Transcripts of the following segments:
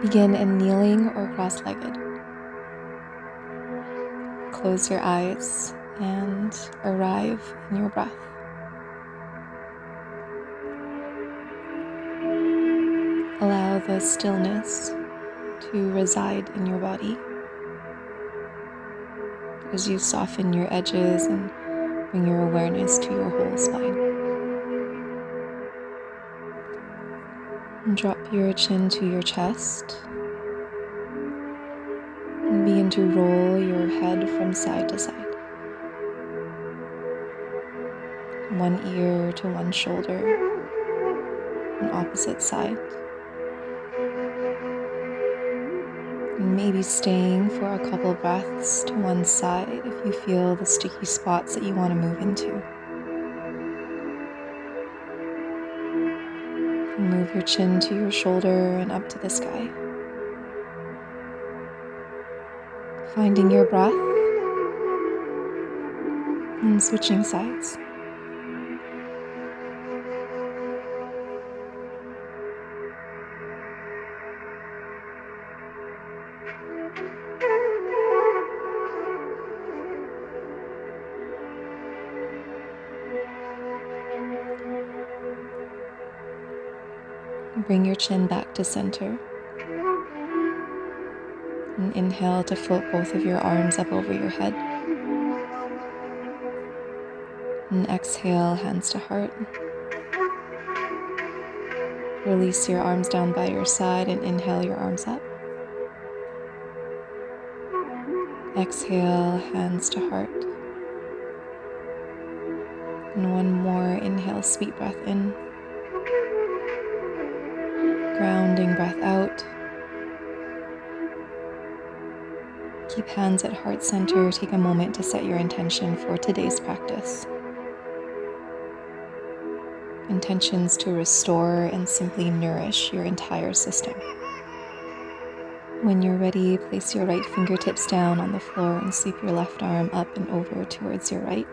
Begin in kneeling or cross-legged. Close your eyes and arrive in your breath. Allow the stillness to reside in your body as you soften your edges and bring your awareness to your whole spine. And drop your chin to your chest and begin to roll your head from side to side. One ear to one shoulder, and opposite side. And maybe staying for a couple breaths to one side if you feel the sticky spots that you want to move into. And move your chin to your shoulder and up to the sky. Finding your breath and switching sides. Bring your chin back to center. And inhale to float both of your arms up over your head. And exhale, hands to heart. Release your arms down by your side and inhale your arms up. Exhale, hands to heart. And one more inhale, sweet breath in. Grounding breath out. Keep hands at heart center. Take a moment to set your intention for today's practice. Intentions to restore and simply nourish your entire system. When you're ready, place your right fingertips down on the floor and sweep your left arm up and over towards your right.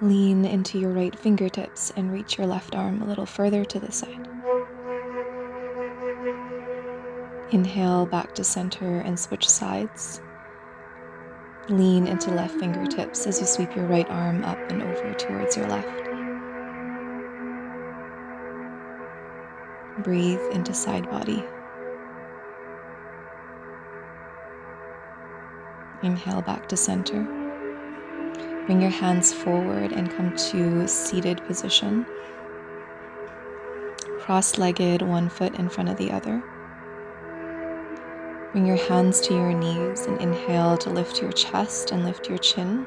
Lean into your right fingertips and reach your left arm a little further to the side. Inhale back to center and switch sides. Lean into left fingertips as you sweep your right arm up and over towards your left. Breathe into side body. Inhale back to center. Bring your hands forward and come to seated position. Cross-legged, one foot in front of the other. Bring your hands to your knees and inhale to lift your chest and lift your chin.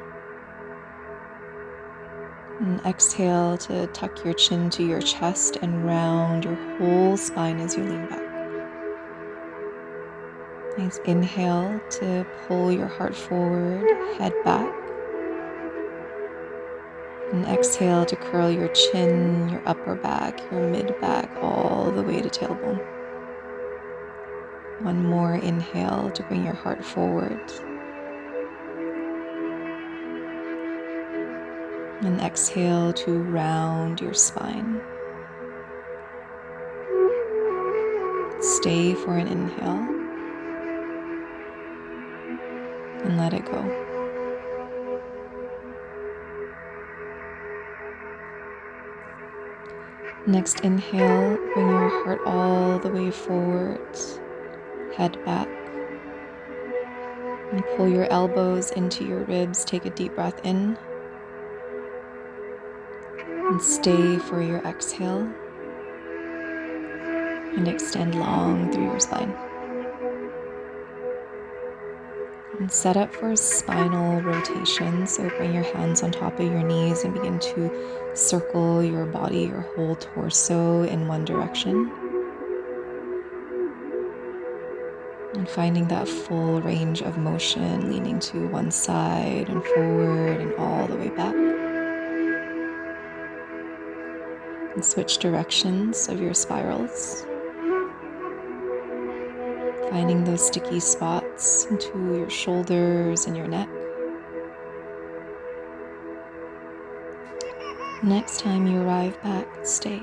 And exhale to tuck your chin to your chest and round your whole spine as you lean back. Nice inhale to pull your heart forward, head back. And exhale to curl your chin, your upper back, your mid back, all the way to tailbone. One more inhale to bring your heart forward. And exhale to round your spine. Stay for an inhale. And let it go. Next inhale, bring your heart all the way forward. Head back. And pull your elbows into your ribs. Take a deep breath in. And stay for your exhale. And extend long through your spine. And set up for spinal rotation. So bring your hands on top of your knees and begin to circle your body, your whole torso in one direction. And finding that full range of motion, leaning to one side and forward and all the way back. And switch directions of your spirals, finding those sticky spots into your shoulders and your neck. Next time you arrive back, stay.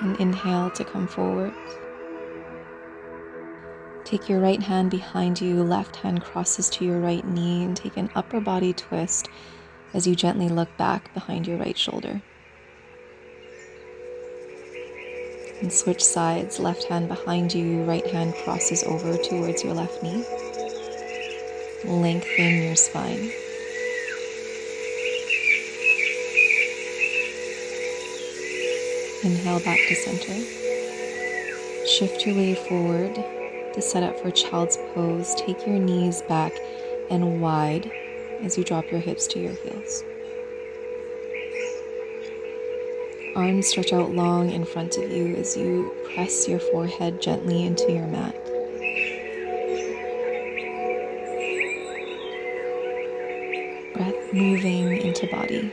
And inhale to come forward. Take your right hand behind you, left hand crosses to your right knee, and take an upper body twist as you gently look back behind your right shoulder. And switch sides, left hand behind you, right hand crosses over towards your left knee. Lengthen your spine. Inhale back to center. Shift your way forward to set up for child's pose. Take your knees back and wide as you drop your hips to your heels. Arms stretch out long in front of you as you press your forehead gently into your mat. Breath moving into body.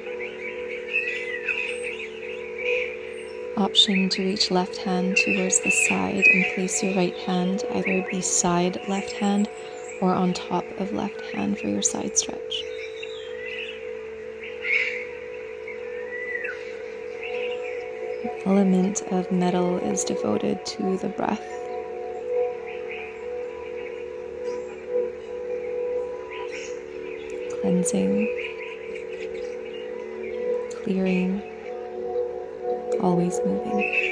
Option to reach left hand towards the side and place your right hand either beside left hand or on top of left hand for your side stretch. The element of metal is devoted to the breath. Cleansing, clearing, always moving.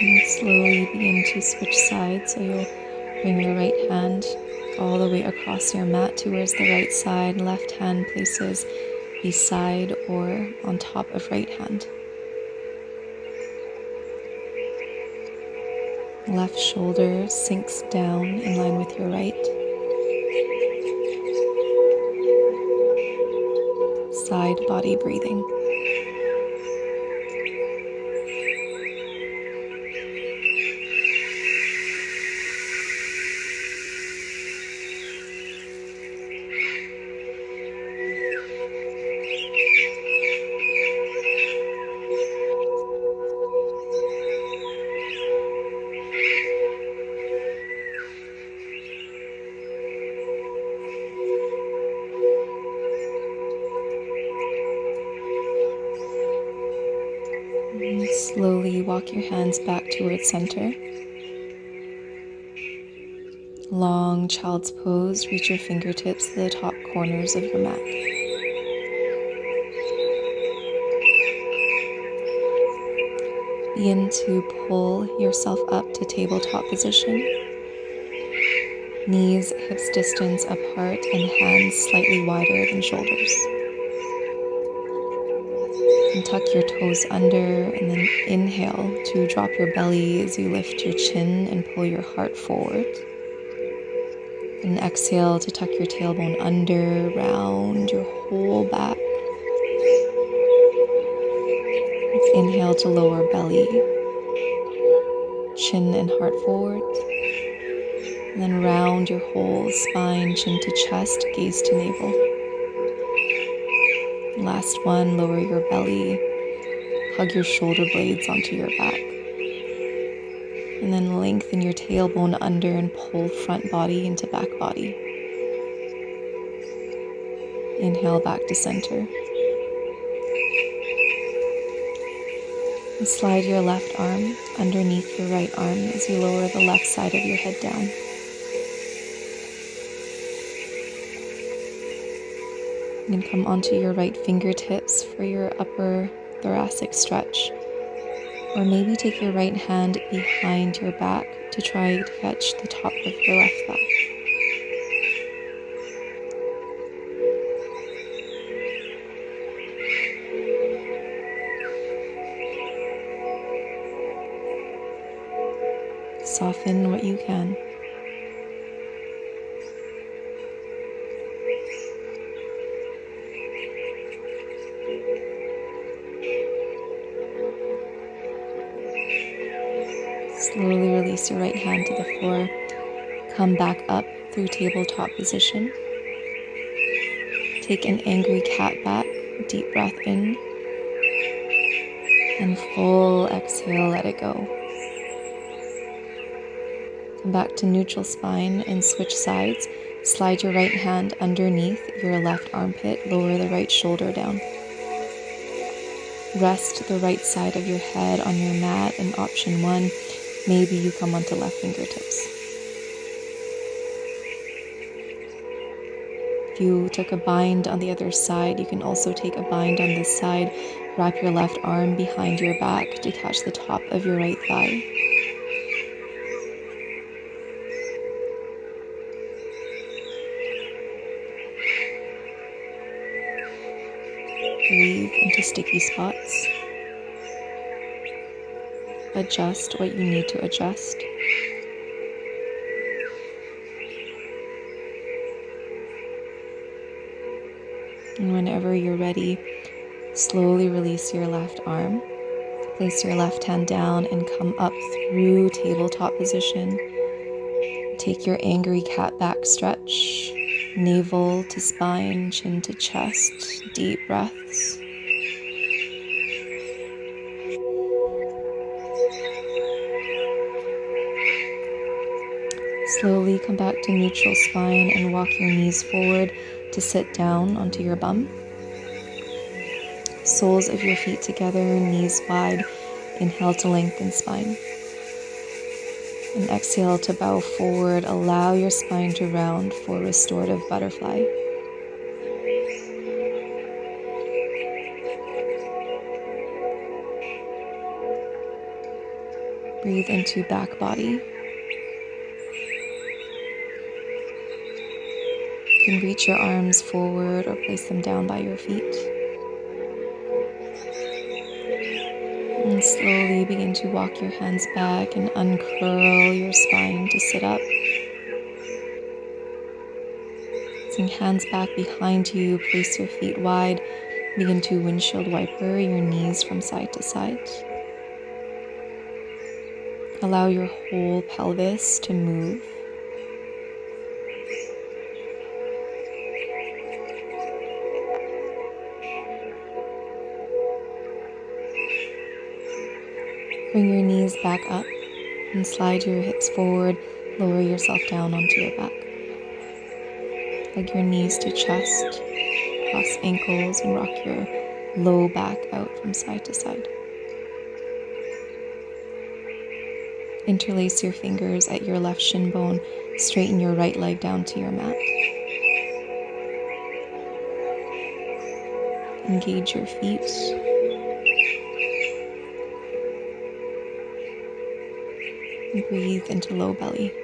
And slowly begin to switch sides, so you'll bring your right hand all the way across your mat towards the right side. Left hand places beside or on top of right hand. Left shoulder sinks down in line with your right. Side body breathing. And slowly walk your hands back towards center. Long child's pose, reach your fingertips to the top corners of your mat. Begin to pull yourself up to tabletop position. Knees, hips distance apart and hands slightly wider than shoulders. And tuck your toes under and then inhale to drop your belly as you lift your chin and pull your heart forward. And exhale to tuck your tailbone under, round your whole back. Let's inhale to lower belly, chin and heart forward. And then round your whole spine, chin to chest, gaze to navel. Last one, lower your belly, hug your shoulder blades onto your back. And then lengthen your tailbone under and pull front body into back body. Inhale back to center. And slide your left arm underneath your right arm as you lower the left side of your head down. And come onto your right fingertips for your upper thoracic stretch. Or maybe take your right hand behind your back to try to catch the top of your left thigh. Soften what you can. Slowly release your right hand to the floor. Come back up through tabletop position. Take an angry cat back. Deep breath in. And full exhale, let it go. Come back to neutral spine and switch sides. Slide your right hand underneath your left armpit. Lower the right shoulder down. Rest the right side of your head on your mat. And option 1, maybe you come onto left fingertips. If you took a bind on the other side, you can also take a bind on this side. Wrap your left arm behind your back to catch the top of your right thigh. Breathe into sticky spots. Adjust what you need to adjust. And whenever you're ready, slowly release your left arm. Place your left hand down and come up through tabletop position. Take your angry cat back stretch. Navel to spine, chin to chest. Deep breaths. Slowly come back to neutral spine and walk your knees forward to sit down onto your bum. Soles of your feet together, knees wide. Inhale to lengthen spine. And exhale to bow forward. Allow your spine to round for restorative butterfly. Breathe into back body. You can reach your arms forward or place them down by your feet. And slowly begin to walk your hands back and uncurl your spine to sit up. Placing hands back behind you, place your feet wide. Begin to windshield wiper your knees from side to side. Allow your whole pelvis to move. Bring your knees back up and slide your hips forward. Lower yourself down onto your back. Hug your knees to chest. Cross ankles and rock your low back out from side to side. Interlace your fingers at your left shin bone. Straighten your right leg down to your mat. Engage your feet. And breathe into low belly.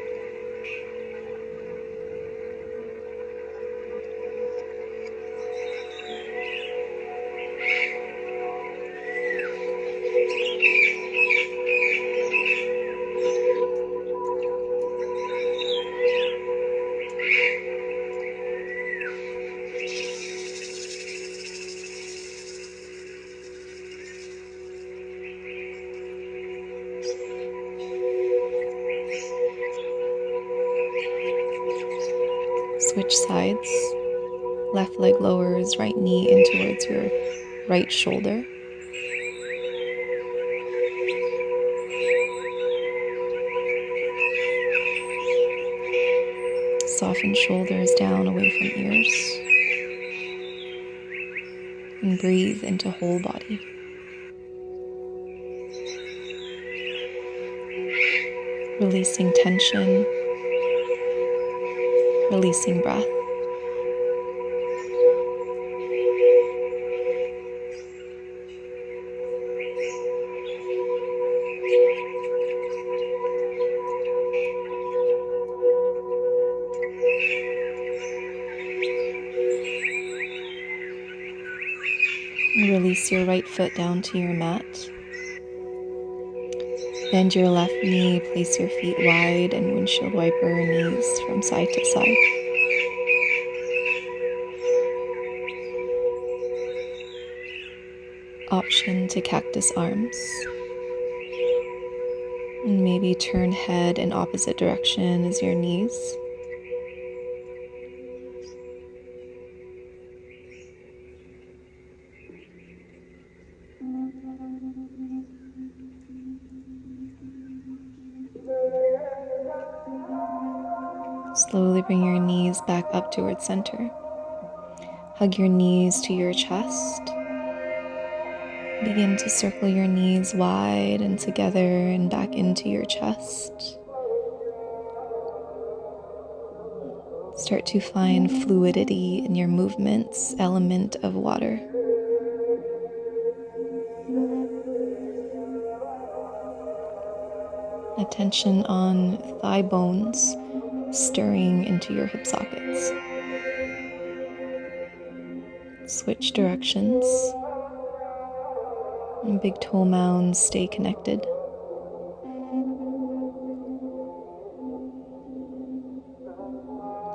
Switch sides. Left leg lowers, right knee in towards your right shoulder. Soften shoulders down away from ears. And breathe into whole body. Releasing tension. Releasing breath. Release your right foot down to your mat. Bend your left knee, place your feet wide and windshield wiper knees from side to side. Option to cactus arms. And maybe turn head in opposite direction as your knees. Slowly bring your knees back up towards center. Hug your knees to your chest. Begin to circle your knees wide and together and back into your chest. Start to find fluidity in your movements, element of water. Attention on thigh bones stirring into your hip sockets. Switch directions. And big toe mounds stay connected.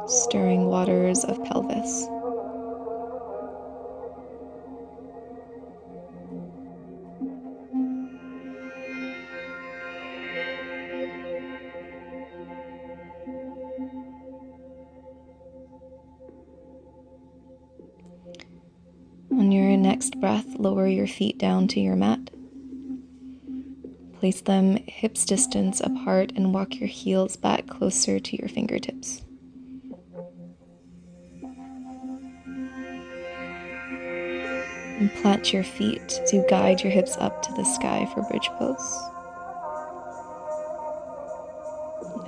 Stirring waters of pelvis. On your next breath, lower your feet down to your mat. Place them hips distance apart and walk your heels back closer to your fingertips. And plant your feet to guide your hips up to the sky for bridge pose.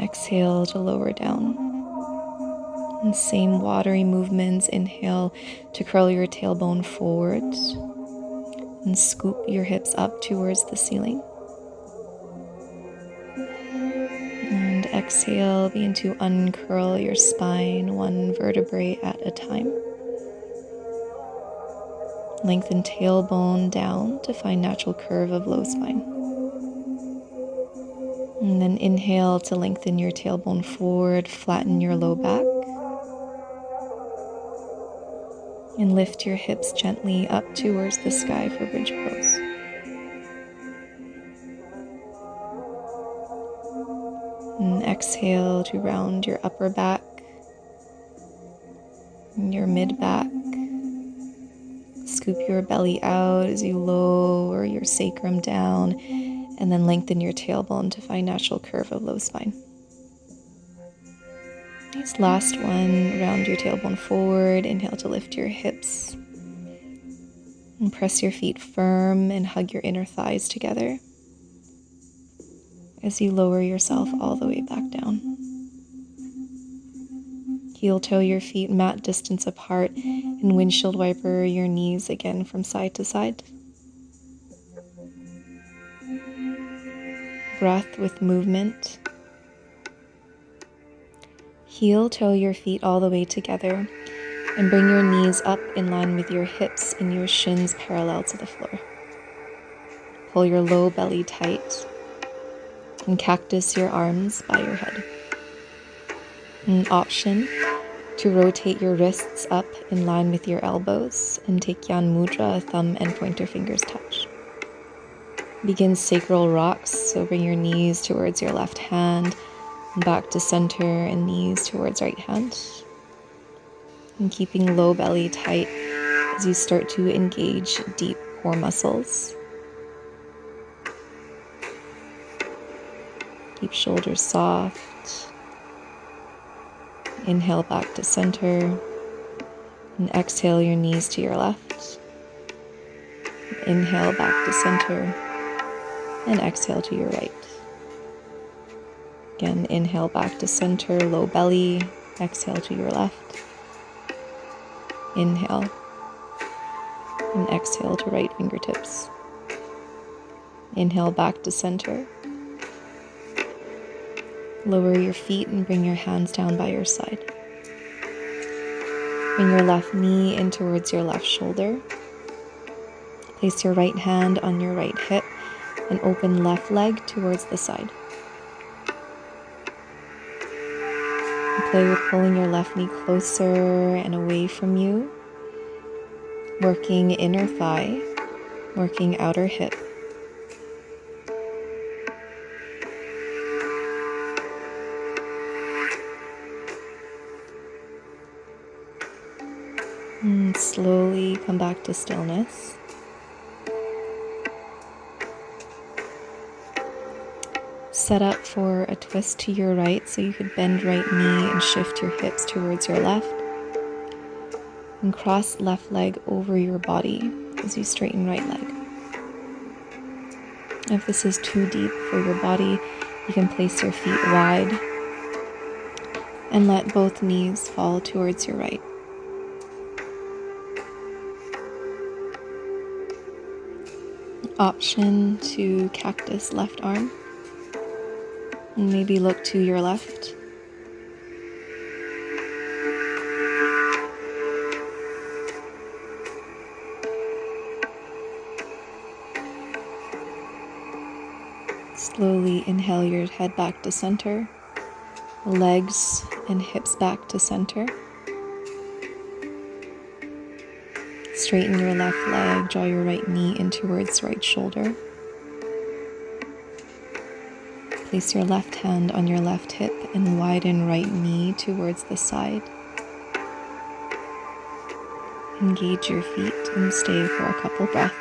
Exhale to lower down. And same watery movements. Inhale to curl your tailbone forward and scoop your hips up towards the ceiling. And exhale, begin to uncurl your spine one vertebrae at a time. Lengthen tailbone down to find natural curve of low spine. And then inhale to lengthen your tailbone forward, flatten your low back. And lift your hips gently up towards the sky for bridge pose. And exhale to round your upper back, and your mid back. Scoop your belly out as you lower your sacrum down, and then lengthen your tailbone to find natural curve of low spine. Nice, last one, round your tailbone forward, inhale to lift your hips. And press your feet firm and hug your inner thighs together as you lower yourself all the way back down. Heel toe your feet mat distance apart and windshield wiper your knees again from side to side. Breath with movement. Heel toe your feet all the way together and bring your knees up in line with your hips and your shins parallel to the floor. Pull your low belly tight and cactus your arms by your head. An option to rotate your wrists up in line with your elbows and take Yan Mudra, thumb and pointer fingers touch. Begin sacral rocks, so bring your knees towards your left hand, back to center and knees towards right hand. And keeping low belly tight as you start to engage deep core muscles. Keep shoulders soft. Inhale back to center. And exhale your knees to your left. Inhale back to center. And exhale to your right. Again, inhale back to center, low belly. Exhale to your left. Inhale. And exhale to right fingertips. Inhale back to center. Lower your feet and bring your hands down by your side. Bring your left knee in towards your left shoulder. Place your right hand on your right hip and open left leg towards the side. And play with pulling your left knee closer and away from you. Working inner thigh, working outer hip. And slowly come back to stillness. Set up for a twist to your right, so you could bend right knee and shift your hips towards your left. And cross left leg over your body as you straighten right leg. If this is too deep for your body, you can place your feet wide and let both knees fall towards your right. Option to cactus left arm. And maybe look to your left. Slowly inhale your head back to center. Legs and hips back to center. Straighten your left leg, draw your right knee in towards right shoulder. Place your left hand on your left hip and widen right knee towards the side. Engage your feet and stay for a couple breaths.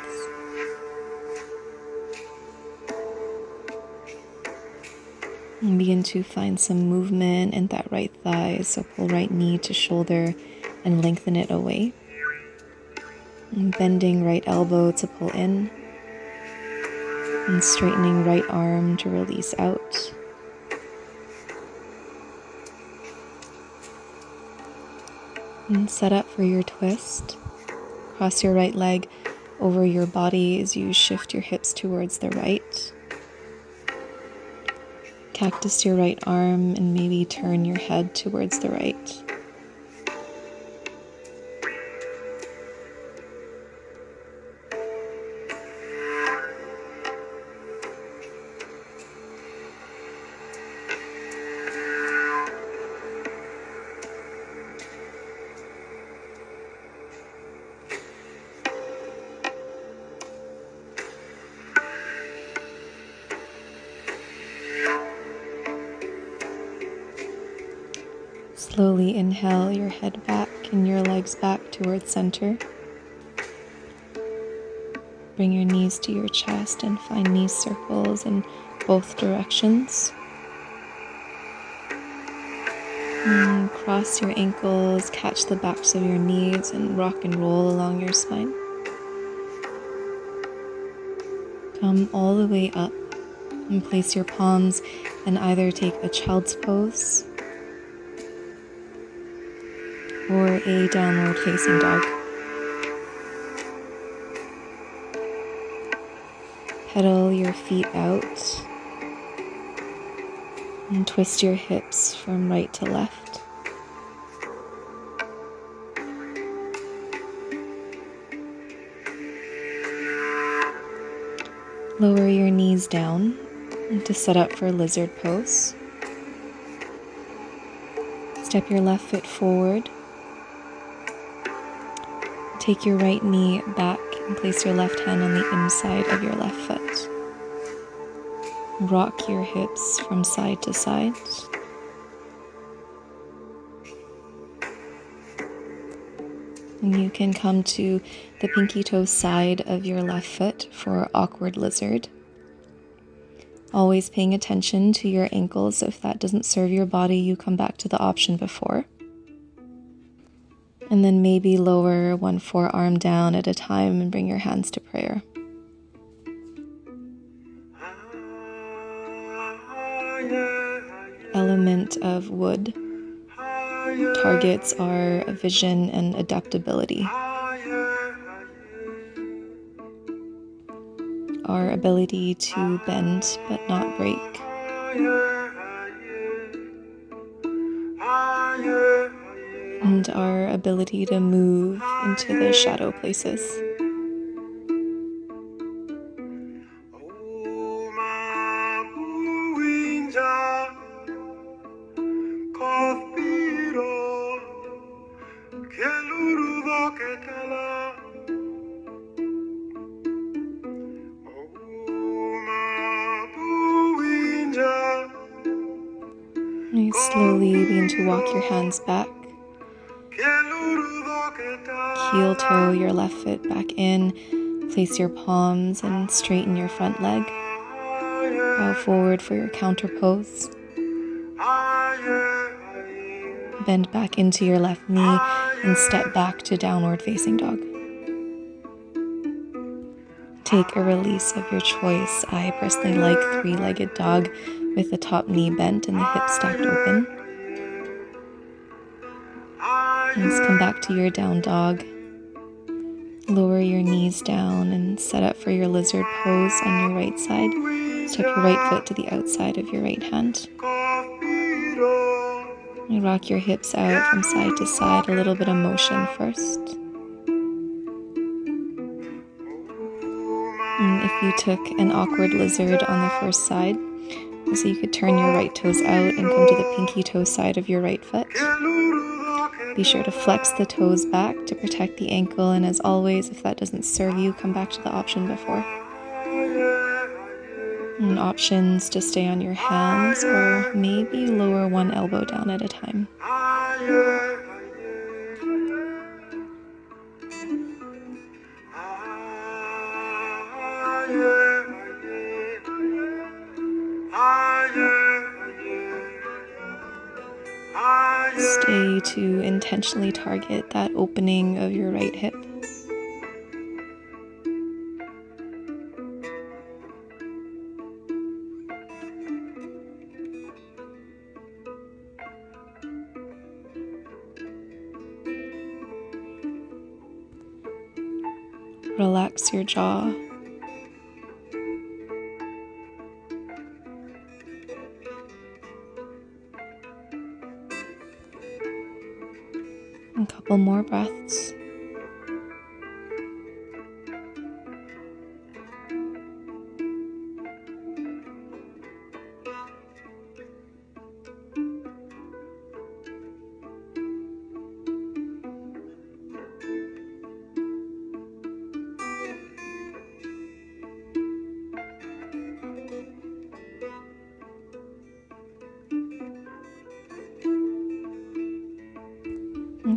And begin to find some movement in that right thigh, so pull right knee to shoulder and lengthen it away. And bending right elbow to pull in. And straightening right arm to release out. And set up for your twist. Cross your right leg over your body as you shift your hips towards the right. Cactus your right arm and maybe turn your head towards the right. Slowly inhale your head back and your legs back towards center. Bring your knees to your chest and find knee circles in both directions. And cross your ankles, catch the backs of your knees, and rock and roll along your spine. Come all the way up and place your palms and either take a child's pose or a downward facing dog. Pedal your feet out and twist your hips from right to left. Lower your knees down to set up for lizard pose. Step your left foot forward. Take your right knee back and place your left hand on the inside of your left foot. Rock your hips from side to side. And you can come to the pinky toe side of your left foot for awkward lizard. Always paying attention to your ankles. If that doesn't serve your body, you come back to the option before. And then maybe lower one forearm down at a time and bring your hands to prayer. Element of wood. Targets are vision and adaptability. Our ability to bend but not break. And our ability to move into the shadow places. And slowly begin to walk your hands back. heel toe your left foot back in. Place your palms and straighten your front leg. Bow forward for your counter pose. Bend back into your left knee and step back to downward facing dog. Take a release of your choice. I personally like three-legged dog with the top knee bent and the hips stacked open. And just come back to your down dog. Lower your knees down and set up for your lizard pose on your right side. Step your right foot to the outside of your right hand. And rock your hips out from side to side, a little bit of motion first. And if you took an awkward lizard on the first side, so you could turn your right toes out and come to the pinky toe side of your right foot. Be sure to flex the toes back to protect the ankle, and as always, if that doesn't serve you, come back to the option before. And options to stay on your hands or maybe lower one elbow down at a time. Stay to intentionally target that opening of your right hip. Relax your jaw. A couple more breaths.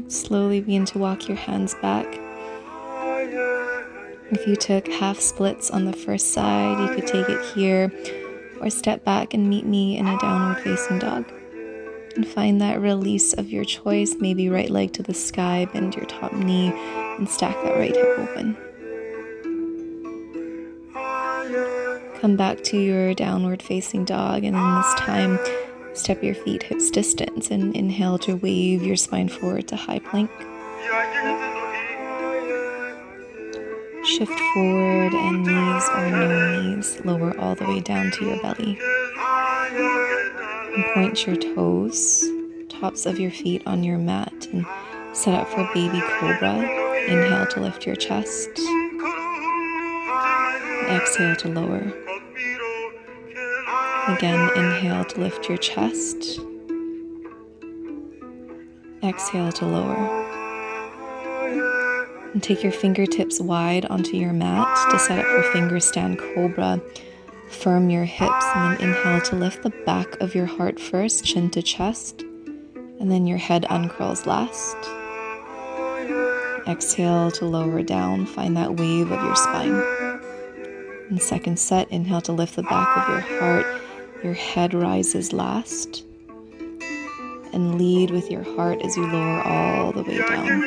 Slowly begin to walk your hands back. If you took half splits on the first side, you could take it here, or step back and meet me in a downward facing dog. And find that release of your choice, maybe right leg to the sky, bend your top knee, and stack that right hip open. Come back to your downward facing dog, and then this time, step your feet hips distance and inhale to wave your spine forward to high plank. Shift forward and knees or no knees, lower all the way down to your belly. And point your toes, tops of your feet on your mat, and set up for baby cobra. Inhale to lift your chest. And exhale to lower. Again, inhale to lift your chest. Exhale to lower. And take your fingertips wide onto your mat to set up for finger stand cobra. Firm your hips and then inhale to lift the back of your heart first, chin to chest. And then your head uncurls last. Exhale to lower down, find that wave of your spine. And second set, inhale to lift the back of your heart. Your head rises last, and lead with your heart as you lower all the way down.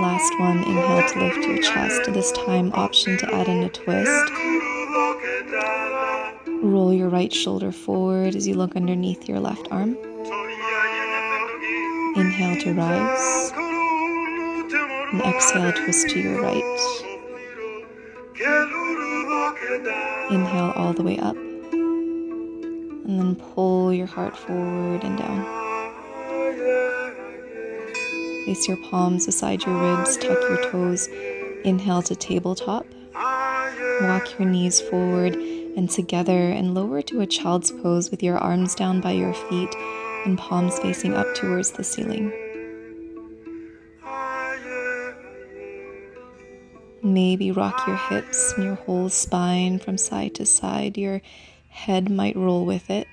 Last one, inhale to lift your chest. This time, option to add in a twist. Roll your right shoulder forward as you look underneath your left arm. Inhale to rise, and exhale, twist to your right. Inhale all the way up, and then pull your heart forward and down. Place your palms beside your ribs, tuck your toes. Inhale to tabletop. Walk your knees forward and together and lower to a child's pose with your arms down by your feet and palms facing up towards the ceiling. Maybe rock your hips and your whole spine from side to side. Your head might roll with it.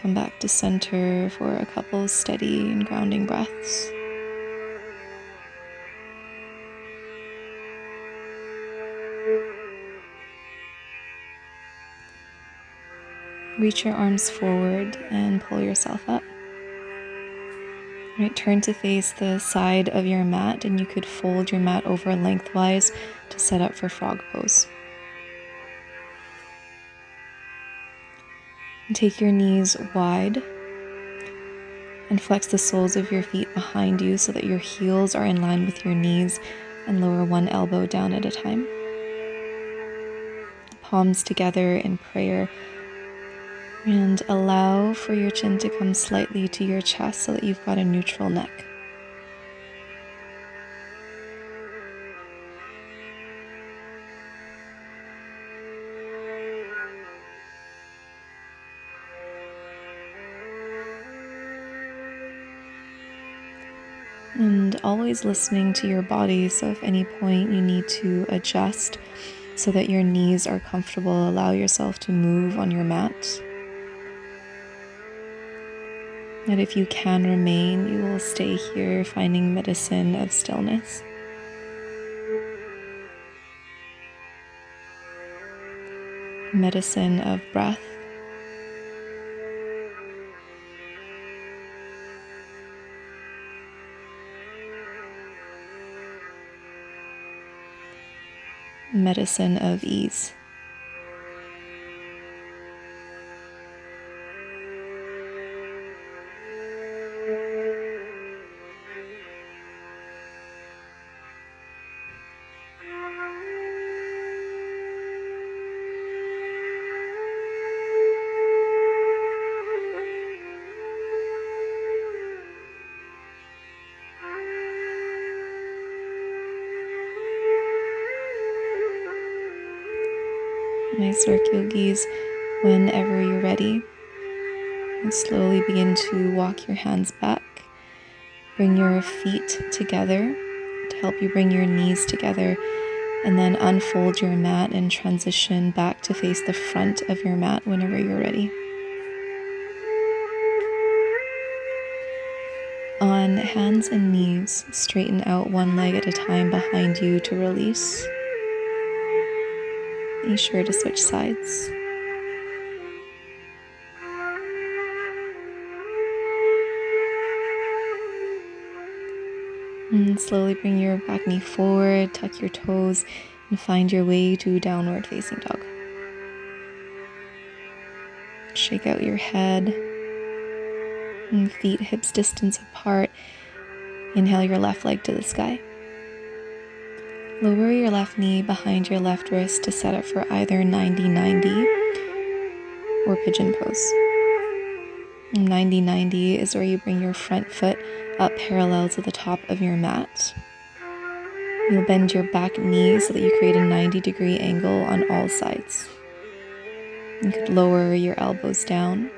Come back to center for a couple steady and grounding breaths. Reach your arms forward and pull yourself up. Right, turn to face the side of your mat, and you could fold your mat over lengthwise to set up for frog pose. And take your knees wide and flex the soles of your feet behind you so that your heels are in line with your knees, and lower one elbow down at a time. Palms together in prayer, and allow for your chin to come slightly to your chest so that you've got a neutral neck. And always listening to your body, so if any point you need to adjust so that your knees are comfortable, allow yourself to move on your mat. And if you can remain, you will stay here finding medicine of stillness. Medicine of breath. Medicine of ease. Nice work, yogis. Whenever you're ready, and slowly begin to walk your hands back. Bring your feet together to help you bring your knees together, and then unfold your mat and transition back to face the front of your mat whenever you're ready. On hands and knees, straighten out one leg at a time behind you to release. Be sure to switch sides. And slowly bring your back knee forward, tuck your toes, and find your way to downward facing dog. Shake out your head, and feet hips distance apart. Inhale your left leg to the sky. Lower your left knee behind your left wrist to set up for either 90-90 or pigeon pose. 90-90 is where you bring your front foot up parallel to the top of your mat. You'll bend your back knee so that you create a 90-degree angle on all sides. You could lower your elbows down.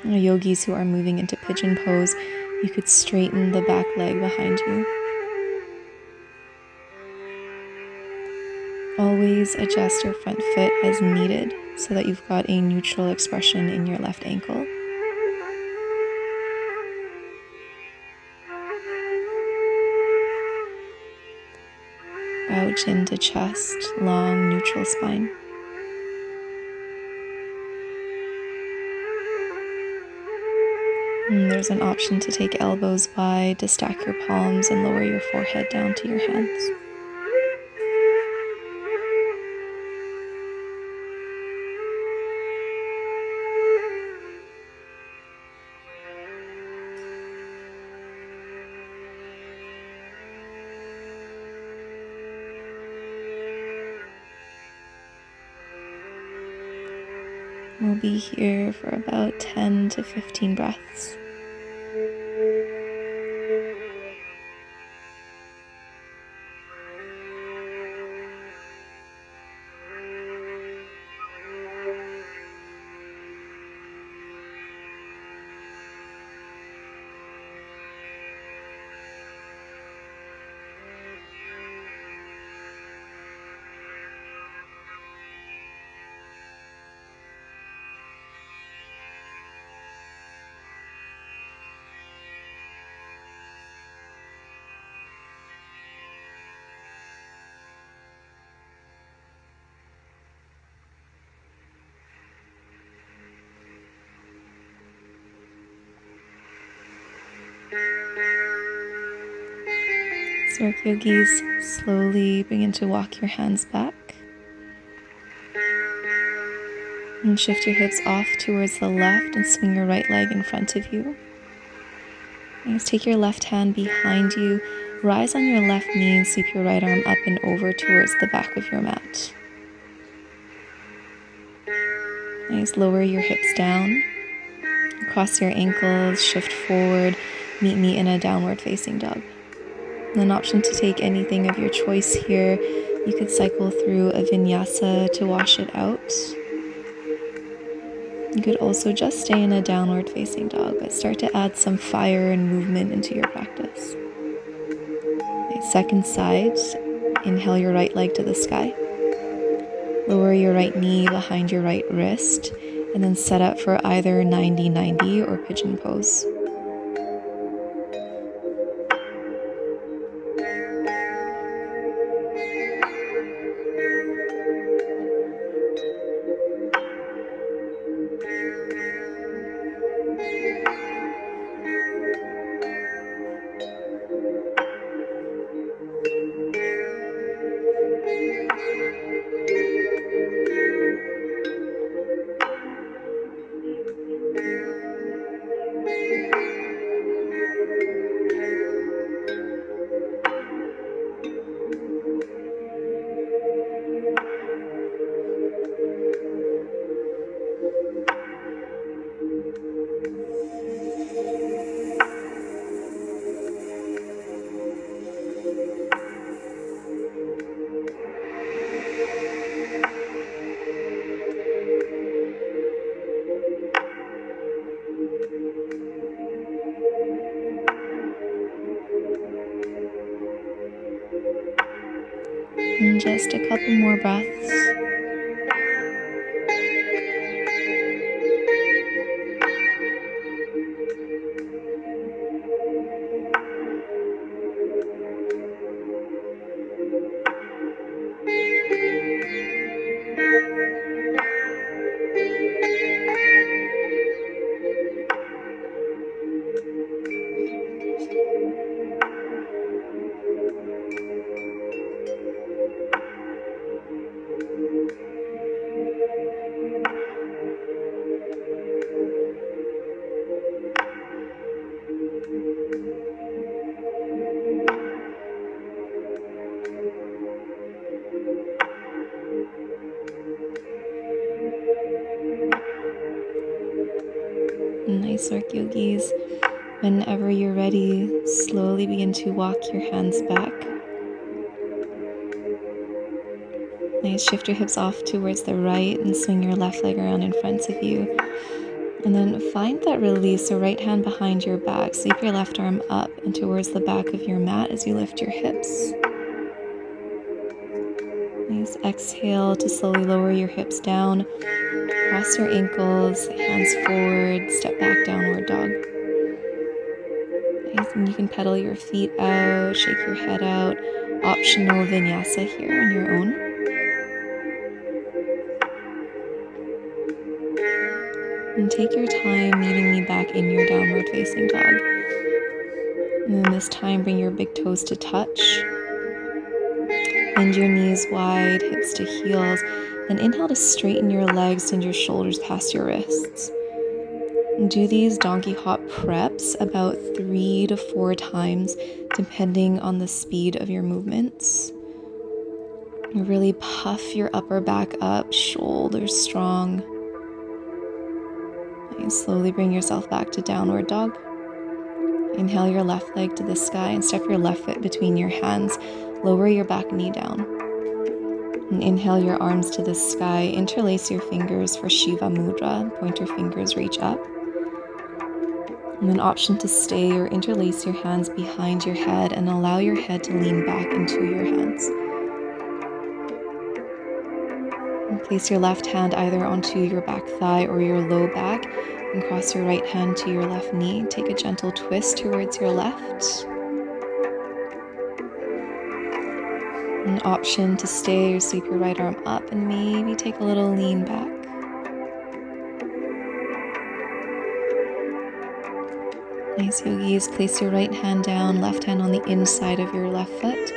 Yogis who are moving into pigeon pose, you could straighten the back leg behind you. Always adjust your front foot as needed so that you've got a neutral expression in your left ankle. Bow chin to chest, long neutral spine. And there's an option to take elbows wide, to stack your palms and lower your forehead down to your hands. We'll be here for about 10 to 15 breaths. So work yogis, slowly begin to walk your hands back. And shift your hips off towards the left and swing your right leg in front of you. And just take your left hand behind you, rise on your left knee and sweep your right arm up and over towards the back of your mat. Nice, lower your hips down, cross your ankles, shift forward, meet me in a downward facing dog. An option to take anything of your choice here. You could cycle through a vinyasa to wash it out. You could also just stay in a downward facing dog, but start to add some fire and movement into your practice. Okay, second side, inhale your right leg to the sky. Lower your right knee behind your right wrist, and then set up for either 90-90 or pigeon pose. And just a couple more breaths. Nice work, yogis. Whenever you're ready, slowly begin to walk your hands back. Nice, shift your hips off towards the right and swing your left leg around in front of you. And then find that release, so right hand behind your back. Sweep your left arm up and towards the back of your mat as you lift your hips. Nice, exhale to slowly lower your hips down. Cross your ankles, hands forward, step back, downward dog. Nice, and you can pedal your feet out, shake your head out. Optional vinyasa here on your own. And take your time meeting me back in your downward facing dog. And then this time, bring your big toes to touch. Bend your knees wide, hips to heels. Then inhale to straighten your legs, send your shoulders past your wrists. And do these donkey hop preps about 3 to 4 times, depending on the speed of your movements. And really puff your upper back up, shoulders strong. And slowly bring yourself back to downward dog. Inhale your left leg to the sky and step your left foot between your hands. Lower your back knee down. And inhale your arms to the sky. Interlace your fingers for Shiva Mudra. Pointer fingers reach up. And then option to stay or interlace your hands behind your head and allow your head to lean back into your hands. And place your left hand either onto your back thigh or your low back and cross your right hand to your left knee. Take a gentle twist towards your left. An option to stay or sweep your right arm up and maybe take a little lean back. Nice, yogis. Place your right hand down, left hand on the inside of your left foot.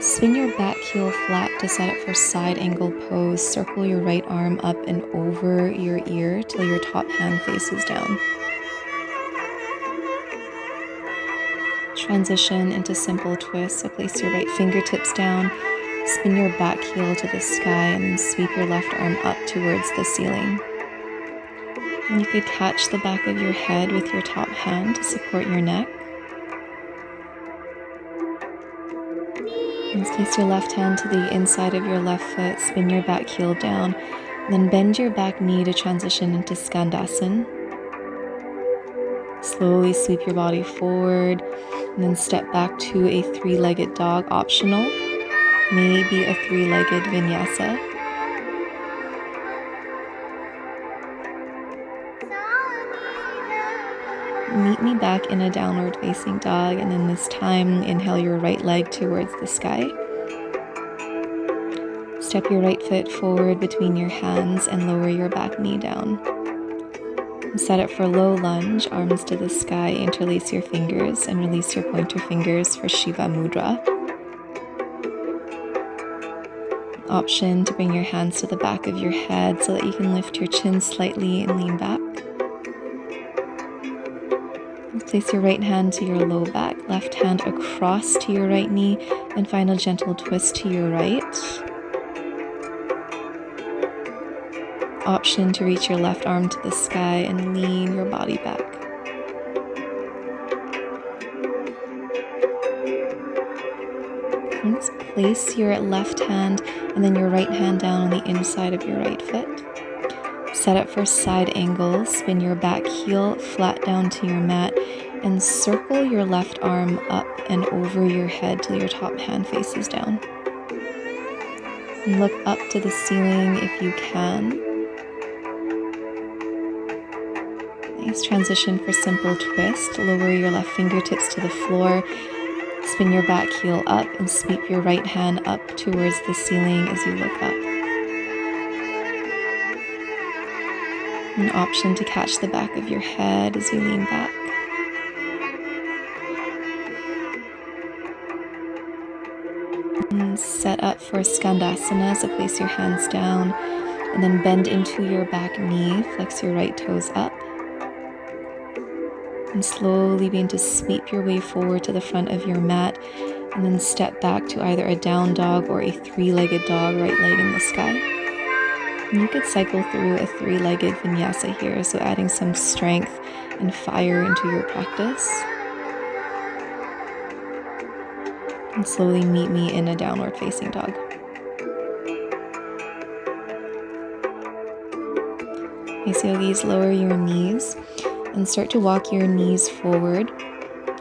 Spin your back heel flat to set up for side angle pose. Circle your right arm up and over your ear till your top hand faces down. Transition into simple twist. So place your right fingertips down, spin your back heel to the sky, and then sweep your left arm up towards the ceiling. And you could catch the back of your head with your top hand to support your neck. And place your left hand to the inside of your left foot, spin your back heel down, then bend your back knee to transition into Skandasana. Slowly sweep your body forward, and then step back to a three-legged dog, optional, maybe a three-legged vinyasa. Meet me back in a downward facing dog, and then this time inhale your right leg towards the sky. Step your right foot forward between your hands and lower your back knee down. Set up for low lunge, arms to the sky, interlace your fingers and release your pointer fingers for Shiva Mudra. Option to bring your hands to the back of your head so that you can lift your chin slightly and lean back. Place your right hand to your low back, left hand across to your right knee, and find a gentle twist to your right. Option to reach your left arm to the sky and lean your body back. Let's place your left hand and then your right hand down on the inside of your right foot. Set up for side angle, spin your back heel flat down to your mat, and circle your left arm up and over your head till your top hand faces down. And look up to the ceiling if you can. Nice. Transition for simple twist. Lower your left fingertips to the floor, spin your back heel up, and sweep your right hand up towards the ceiling as you look up. An option to catch the back of your head as you lean back. And set up for Skandasana, so place your hands down and then bend into your back knee, flex your right toes up. And slowly begin to sweep your way forward to the front of your mat and then step back to either a down dog or a three-legged dog, right leg in the sky. And you could cycle through a three-legged vinyasa here, so adding some strength and fire into your practice. And slowly meet me in a downward facing dog. Nice, yogis, lower your knees and start to walk your knees forward,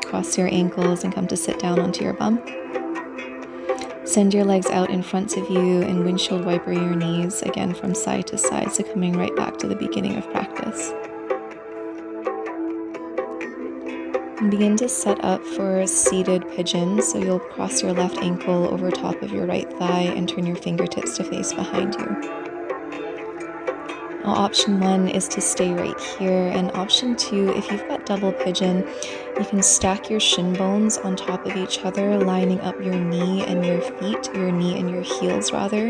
cross your ankles and come to sit down onto your bum. Send your legs out in front of you and windshield wiper your knees, again from side to side, so coming right back to the beginning of practice. And begin to set up for a seated pigeon, so you'll cross your left ankle over top of your right thigh and turn your fingertips to face behind you. Now, option 1 is to stay right here, and option 2, if you've got double pigeon, you can stack your shin bones on top of each other, lining up your knee and your feet, your knee and your heels rather.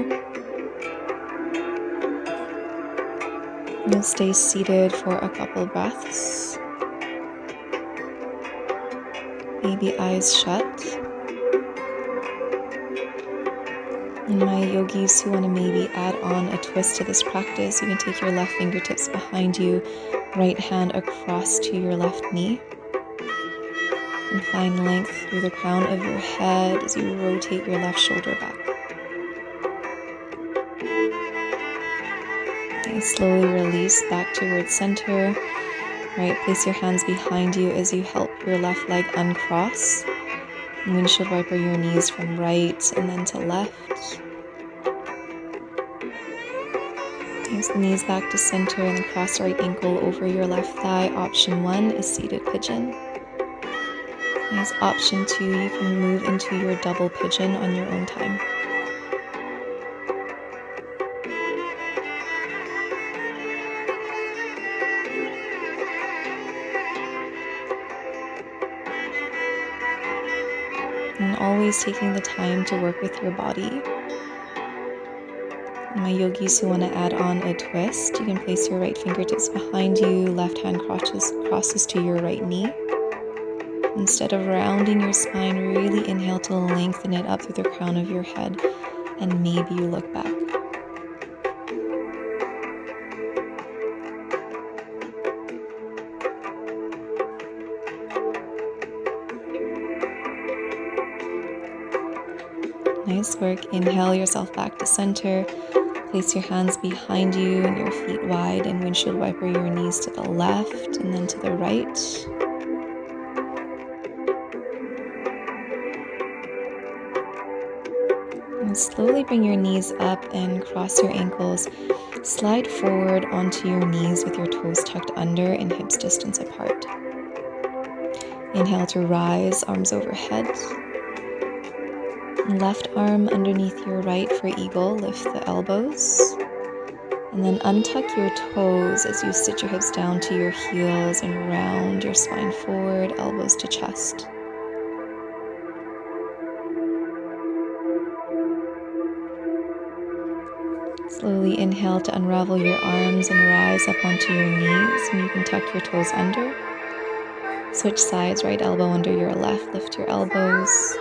You'll stay seated for a couple breaths. Maybe eyes shut. And my yogis who want to maybe add on a twist to this practice, you can take your left fingertips behind you, right hand across to your left knee. And find length through the crown of your head as you rotate your left shoulder back. And slowly release back towards center. Right, place your hands behind you as you help your left leg uncross. And windshield wiper your knees from right and then to left. Place the knees back to center and then cross right ankle over your left thigh. Option 1 is seated pigeon. As option 2, you can move into your double pigeon on your own time. And always taking the time to work with your body. My yogis who want to add on a twist, you can place your right fingertips behind you, left hand crosses to your right knee. Instead of rounding your spine, really inhale to lengthen it up through the crown of your head, and maybe you look back. Nice work. Inhale yourself back to center. Place your hands behind you and your feet wide, and windshield wiper your knees to the left and then to the right. And slowly bring your knees up and cross your ankles. Slide forward onto your knees with your toes tucked under and hips distance apart. Inhale to rise, arms overhead. Left arm underneath your right for eagle, lift the elbows. And then untuck your toes as you sit your hips down to your heels and round your spine forward, elbows to chest. Slowly inhale to unravel your arms and rise up onto your knees, and you can tuck your toes under. Switch sides, right elbow under your left, lift your elbows.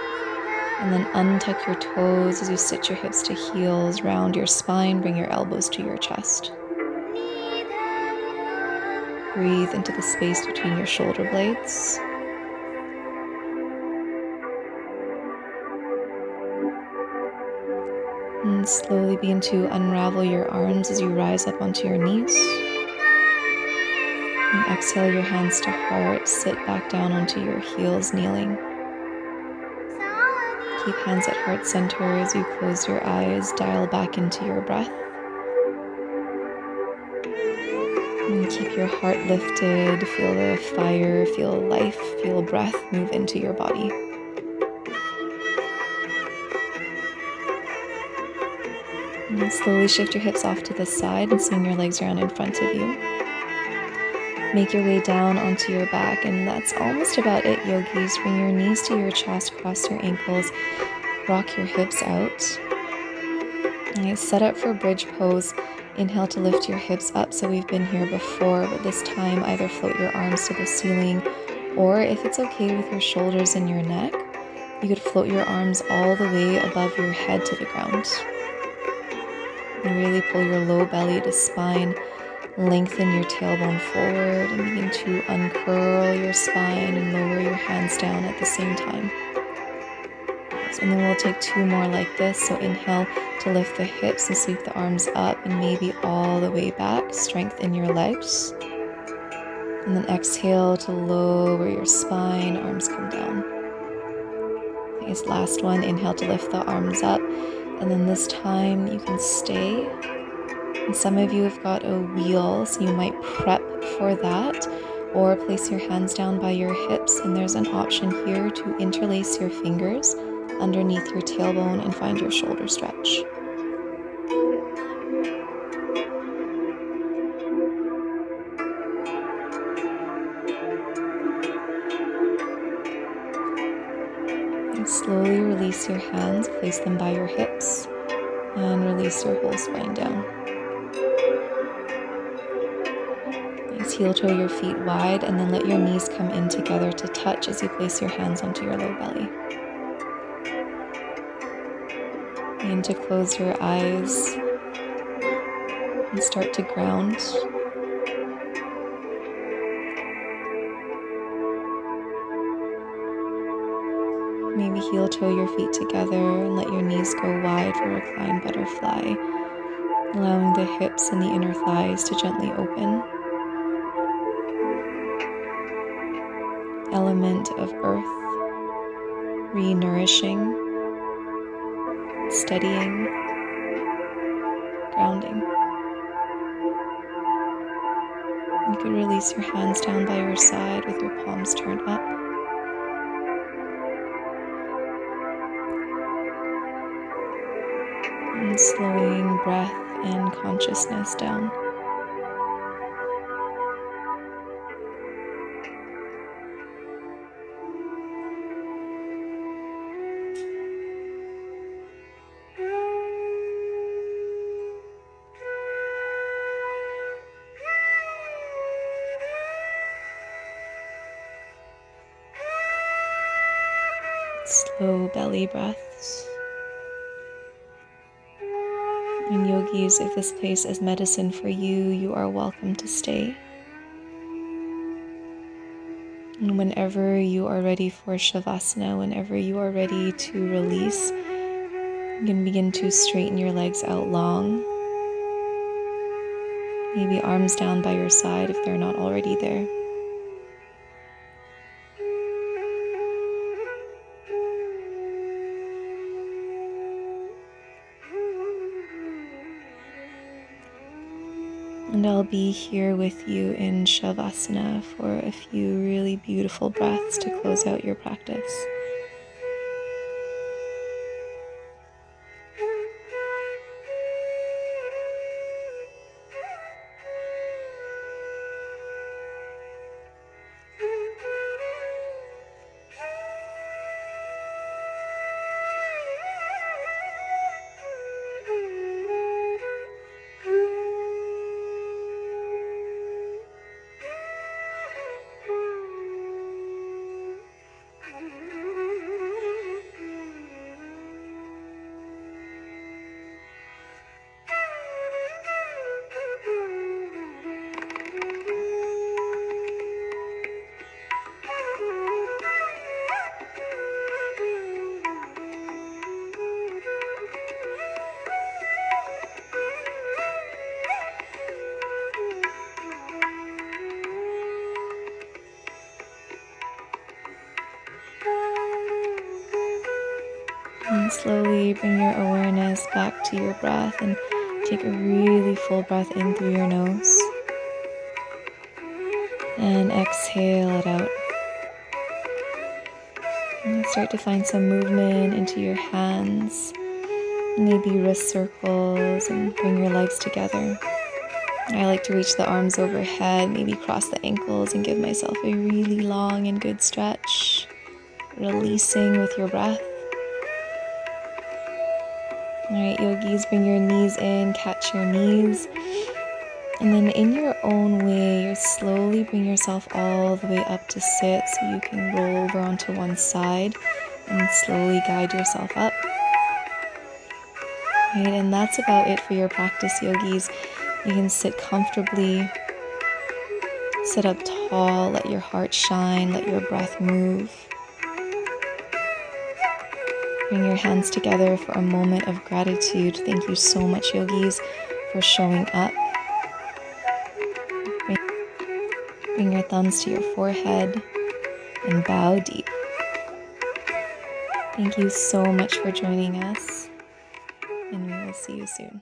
And then untuck your toes as you sit your hips to heels, round your spine, bring your elbows to your chest. Breathe into the space between your shoulder blades. And slowly begin to unravel your arms as you rise up onto your knees. And exhale your hands to heart, sit back down onto your heels, kneeling. Keep hands at heart center as you close your eyes, dial back into your breath. And keep your heart lifted, feel the fire, feel life, feel breath move into your body. And slowly shift your hips off to the side and swing your legs around in front of you. Make your way down onto your back, and that's almost about it, yogis. Bring your knees to your chest, cross your ankles, rock your hips out. Okay, set up for bridge pose. Inhale to lift your hips up, so we've been here before, but this time either float your arms to the ceiling, or if it's okay with your shoulders and your neck, you could float your arms all the way above your head to the ground. And really pull your low belly to spine. Lengthen your tailbone forward and begin to uncurl your spine and lower your hands down at the same time. And then we'll take two more like this. So inhale to lift the hips and sweep the arms up and maybe all the way back. Strengthen your legs. And then exhale to lower your spine, arms come down. This last one, inhale to lift the arms up. And then this time you can stay. And some of you have got a wheel, so you might prep for that, or place your hands down by your hips, and there's an option here to interlace your fingers underneath your tailbone and find your shoulder stretch. And slowly release your hands, place them by your hips, and release your whole spine down. Heel toe your feet wide, and then let your knees come in together to touch as you place your hands onto your low belly. Begin to close your eyes and start to ground. Maybe heel toe your feet together and let your knees go wide for reclined butterfly, allowing the hips and the inner thighs to gently open. Element of earth, re-nourishing, steadying, grounding. You could release your hands down by your side with your palms turned up. And slowing breath and consciousness down. slow belly breaths. And yogis, if this place is medicine for you, you are welcome to stay. And whenever you are ready for Shavasana, whenever you are ready to release, you can begin to straighten your legs out long. Maybe arms down by your side if they're not already there. And I'll be here with you in Shavasana for a few really beautiful breaths to close out your practice. And slowly bring your awareness back to your breath and take a really full breath in through your nose. And exhale it out. And start to find some movement into your hands, maybe wrist circles, and bring your legs together. I like to reach the arms overhead, maybe cross the ankles and give myself a really long and good stretch, releasing with your breath. Alright, yogis, bring your knees in, catch your knees. And then in your own way, you slowly bring yourself all the way up to sit so you can roll over onto one side and slowly guide yourself up. Right, and that's about it for your practice, yogis. You can sit comfortably, sit up tall, let your heart shine, let your breath move. Bring your hands together for a moment of gratitude. Thank you so much, yogis, for showing up. Bring your thumbs to your forehead and bow deep. Thank you so much for joining us, and we will see you soon.